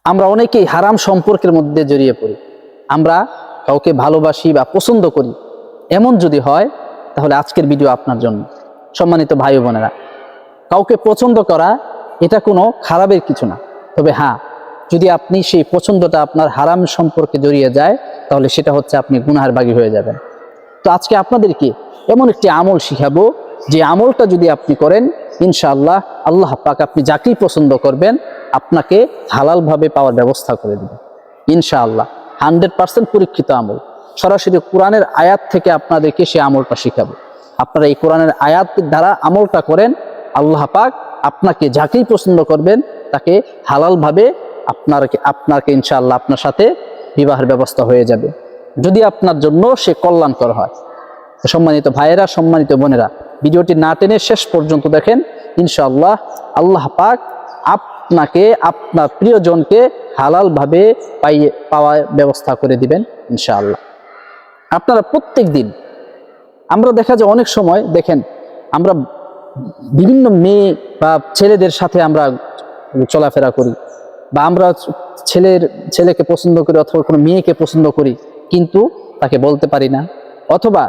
আমরা অনেকেই হারাম সম্পর্কের মধ্যে জড়িয়ে পড়ি। আমরা কাউকে ভালোবাসি বা পছন্দ করি, এমন যদি হয় তাহলে আজকের ভিডিও আপনার জন্য। সম্মানিত ভাই বোনেরা, কাউকে পছন্দ করা এটা কোনো খারাপের কিছু না। তবে হ্যাঁ, যদি আপনি সেই পছন্দটা আপনার হারাম সম্পর্কে জড়িয়ে যায় তাহলে সেটা হচ্ছে আপনি গুনাহের বাগী হয়ে যাবেন। তো আজকে আপনাদেরকে এমন একটি আমল শিখাবো, যে আমলটা যদি আপনি করেন ইনশাআল্লাহ আল্লাহ পাক আপনি যাকেই পছন্দ করবেন আপনাকে হালালভাবে পাওয়ার ব্যবস্থা করে দেবেন ইনশাআল্লাহ। 100% পরীক্ষিত আমল। সরাসরি কোরআনের আয়াত থেকে আপনাদেরকে সেই আমলটা শিখাবো। আপনারা এই কোরআনের আয়াত দ্বারা আমলটা করেন, আল্লাহ পাক আপনাকে যাকেই পছন্দ করবেন তাকে হালালভাবে আপনাকে ইনশাআল্লাহ আপনার সাথে বিবাহের ব্যবস্থা হয়ে যাবে, যদি আপনার জন্য সে কল্যাণকর হয়। সম্মানিত ভাইয়েরা, সম্মানিত বোনেরা, ভিডিওটি না টেনে শেষ পর্যন্ত দেখেন। ইনশাআল্লাহ আল্লাহ পাক আপনাকে আপনার প্রিয়জনকে হালালভাবে পাওয়ার ব্যবস্থা করে দিবেন ইনশাআল্লাহ। আপনারা প্রত্যেক দিন, আমরা দেখা যায় অনেক সময় দেখেন আমরা বিভিন্ন মেয়ে বা ছেলেদের সাথে আমরা চলাফেরা করি, বা আমরা ছেলেকে পছন্দ করি অথবা কোনো মেয়েকে পছন্দ করি, কিন্তু তাকে বলতে পারি না। অথবা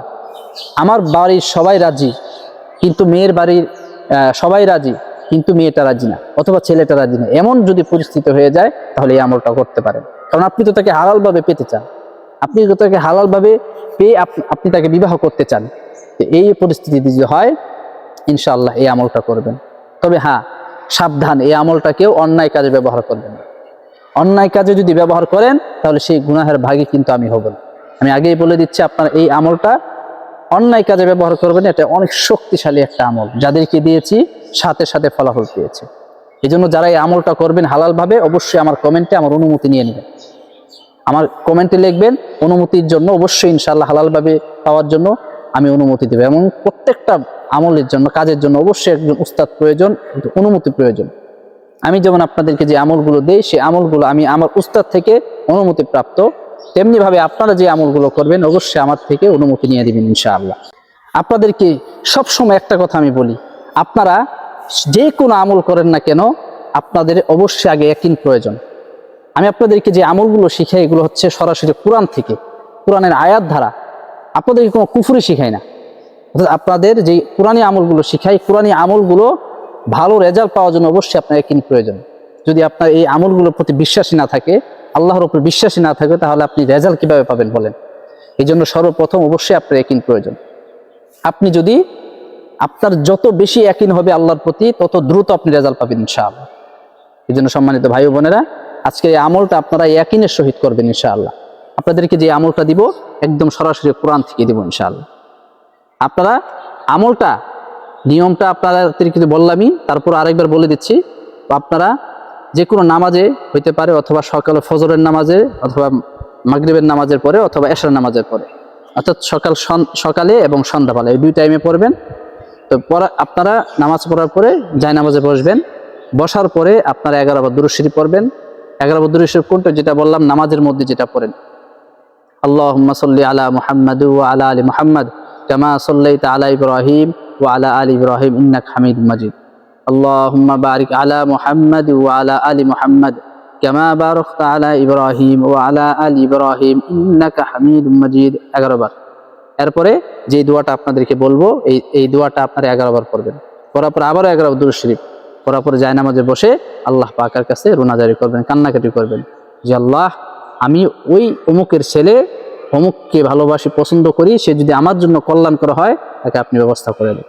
আমার বাড়ির সবাই রাজি কিন্তু মেয়ের বাড়ির সবাই রাজি কিন্তু মেয়েটা রাজি না, অথবা ছেলেটা রাজি না। এমন যদি পরিস্থিতি হয়ে যায় তাহলে এই আমলটা করতে পারেন, কারণ আপনি তো তাকে হালালভাবে পেতে চান, আপনি তো তাকে হালালভাবে পেয়ে আপনি তাকে বিবাহ করতে চান। এই পরিস্থিতি যদি হয় ইনশাআল্লাহ এই আমলটা করবেন। তবে হ্যাঁ, সাবধান, এই আমলটা কেউ অন্যায় কাজে ব্যবহার করবেন না। অন্যায় কাজে যদি ব্যবহার করেন তাহলে সেই গুনাহের ভাগী কিন্তু আমি হব না। আমি আগেই বলে দিচ্ছি, আপনার এই আমলটা অন্যায় কাজে ব্যবহার করবেন। এটা অনেক শক্তিশালী একটা আমল, যাদেরকে দিয়েছি সাথে সাথে ফলাফল পেয়েছে। এই জন্য যারা এই আমলটা করবেন হালালভাবে, অবশ্যই আমার কমেন্টে আমার অনুমতি নিয়ে নেবেন। আমার কমেন্টে লিখবেন অনুমতির জন্য, অবশ্যই ইনশাআল্লাহ হালালভাবে পাওয়ার জন্য আমি অনুমতি দেব। এবং প্রত্যেকটা আমলের জন্য, কাজের জন্য অবশ্যই একজন উস্তাদ প্রয়োজন, অনুমতি প্রয়োজন। আমি যেমন আপনাদেরকে যে আমলগুলো দেই সেই আমলগুলো আমি আমার উস্তাদ থেকে অনুমতি প্রাপ্ত, তেমনিভাবে আপনারা যে আমলগুলো করবেন অবশ্যই আমার থেকে অনুমতি নিয়ে দিবেন ইনশাআল্লাহ। আপনাদেরকে সবসময় একটা কথা আমি বলি, আপনারা যে কোনো আমল করেন না কেন আপনাদের অবশ্যই আগে ইয়াকিন প্রয়োজন। আমি আপনাদেরকে যে আমলগুলো শিখাই এগুলো হচ্ছে সরাসরি কোরআন থেকে, কোরআনের আয়াত ধারা। আপনাদেরকে কোনো কুফরি শিখাই না। অর্থাৎ আপনাদের যে কোরআনী আমলগুলো শিখাই, কোরআনী আমলগুলো ভালো রেজাল্ট পাওয়ার জন্য অবশ্যই আপনার ইয়াকিন প্রয়োজন। যদি আপনার এই আমলগুলোর প্রতি বিশ্বাসী না থাকে, আল্লাহর উপর বিশ্বাসী না থাকে, তাহলে আপনি রেজাল্ট কিভাবে পাবেন বলেন? এই জন্য সর্বপ্রথম অবশ্যই আপনার ইয়াকিন প্রয়োজন। আপনি যদি আপনার যত বেশি ইয়াকিন হবে আল্লাহর প্রতি, তত দ্রুত আপনি রেজাল্ট পাবেন ইনশাআল্লাহ। এই জন্য সম্মানিত ভাই বোনেরা, আজকে এই আমলটা আপনারা ইয়াকিনের সহিত করবেন ইনশাআল্লাহ। আপনাদেরকে যে আমলটা দিব একদম সরাসরি কোরআন থেকে দিব ইনশাআল্লাহ। আপনারা আমলটা, নিয়মটা আপনাদেরকে বললামই, তারপর আরেকবার বলে দিচ্ছি। আপনারা যে কোনো নামাজে হইতে পারে, অথবা সকালে ফজরের নামাজে, অথবা মাগরিবের নামাজের পরে, অথবা এশার নামাজের পরে, অর্থাৎ সকালে এবং সন্ধ্যাবেলা এই দুই টাইমে পড়বেন। তো আপনারা নামাজ পড়ার পরে জায় নামাজে বসবেন। বসার পরে আপনারা 11 বার দুরূদ শরীফ পড়বেন। 11 বার দুরূদ শরীফ কোনটা? যেটা বললাম নামাজের মধ্যে যেটা পড়েন, আল্লাহুম্মা সাল্লি আলা মুহাম্মাদ ওয়া আলা আলি মুহাম্মাদ কামা সাল্লাইতা আলা ইব্রাহিম ওয়া আলা আলি ইব্রাহিম ইন্নাকা হামিদুম মাজিদ। আল্লাহুম্মা বারিক আলা মুহাম্মাদ ওয়া আলা আলি মুহাম্মাদ কামা বারাকতা আলা ইব্রাহিম ওয়া আলা আলি ইব্রাহিম ইন্নাকা হামিদুম মাজিদ 11 বার। এরপরে যে দোয়াটা আপনাদেরকে বলবো এই দোয়াটা আপনারা 11 বার পড়বেন। পড়ার পর আবারও 11 বার দুরূদ শরীফ পড়ার পরে জায় নামাজে বসে আল্লাহ পাকের কাছে রুনাজারি করবেন, কান্নাকাটি করবেন যে আল্লাহ, আমি ওই অমুকের ছেলে অমুককে ভালোবাসি, পছন্দ করি, সে যদি আমার জন্য কল্যাণ করা হয় তাকে আপনি ব্যবস্থা করে দেন।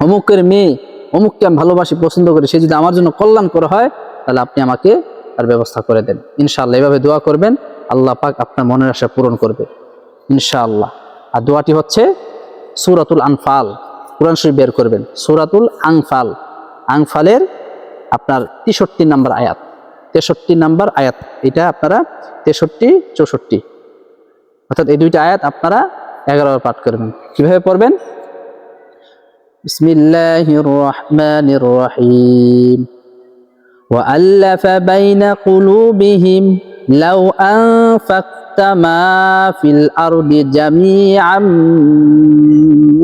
অমুকের মেয়ে অমুককে আমি ভালোবাসি, পছন্দ করি, সে যদি আমার জন্য কল্যাণ করা হয় তাহলে আপনি আমাকে তার ব্যবস্থা করে দেন ইনশাআল্লাহ। এভাবে দোয়া করবেন, আল্লাহ পাক আপনার মনের আশা পূরণ করবে ইনশাআল্লাহ। আর দোয়াটি হচ্ছে সূরাতুল আনফাল, কোরআন শরীফ বের করবেন, সূরাতুল আনফাল, আনফালের আপনার 63 নম্বর আয়াত, 63 নম্বর আয়াত। এটা আপনারা 63, 64 অর্থাৎ এই দুইটা আয়াত আপনারা 11 বার পাঠ করবেন। কিভাবে পড়বেন? বিসমিল্লাহির রহমানির রহিম। ওয়াআল্লাফা বাইনা কুলুবিহিম লাউ আনফাকতা মা ফিল আরদি জামিআম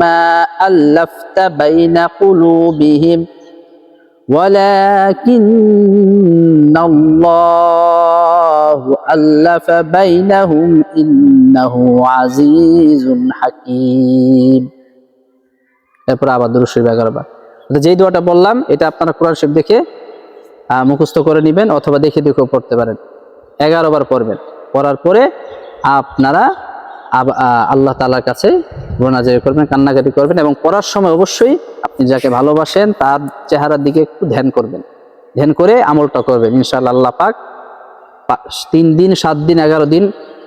মা আল্লাফতা বাইনা কুলুবিহিম ওয়ালাকিন্নাল্লাহু আল্লাফা বাইনাহুম ইন্নাহু আজিজুন হাকীম। এরপর আবার দুরূদ শরীফ 11 বার। যেই দোয়াটা বললাম এটা আপনারা কোরআন শরীফ দেখে মুখস্থ করে নেবেন অথবা দেখে দেখেও পড়তে পারেন। 11 বার পড়বেন। পড়ার পরে আপনারা আল্লাহ তাআলার কাছে মোনাজাত করবেন, কান্নাকাটি করবেন এবং পড়ার সময় অবশ্যই আপনি যাকে ভালোবাসেন তার চেহারার দিকে একটু ধ্যান করবেন। ধ্যান করে আমলটা করবেন। ইনশাআল্লাহ আল্লাহ পাক 3 দিন 7 দিন 11 দিন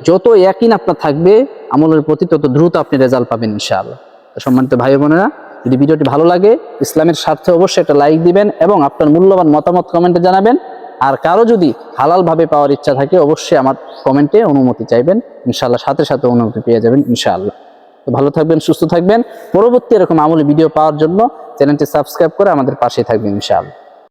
যত ইয়াকিন আপনার থাকবে আমলের প্রতি তত দ্রুত আপনি রেজাল্ট পাবেন ইনশাআল্লাহ। সম্মানিত ভাই বোনেরা, যদি ভিডিওটি ভালো লাগে ইসলামের স্বার্থে অবশ্যই একটা লাইক দিবেন এবং আপনার মূল্যবান মতামত কমেন্টে জানাবেন। আর কারো যদি হালালভাবে পাওয়ার ইচ্ছা থাকে অবশ্যই আমার কমেন্টে অনুমতি চাইবেন। ইনশাআল্লাহ সাথে সাথে অনুমতি পেয়ে যাবেন ইনশাআল্লাহ। তো ভালো থাকবেন, সুস্থ থাকবেন। পরবর্তী এরকম আমলি ভিডিও পাওয়ার জন্য চ্যানেলটি সাবস্ক্রাইব করে আমাদের পাশেই থাকবেন ইনশাআল্লাহ।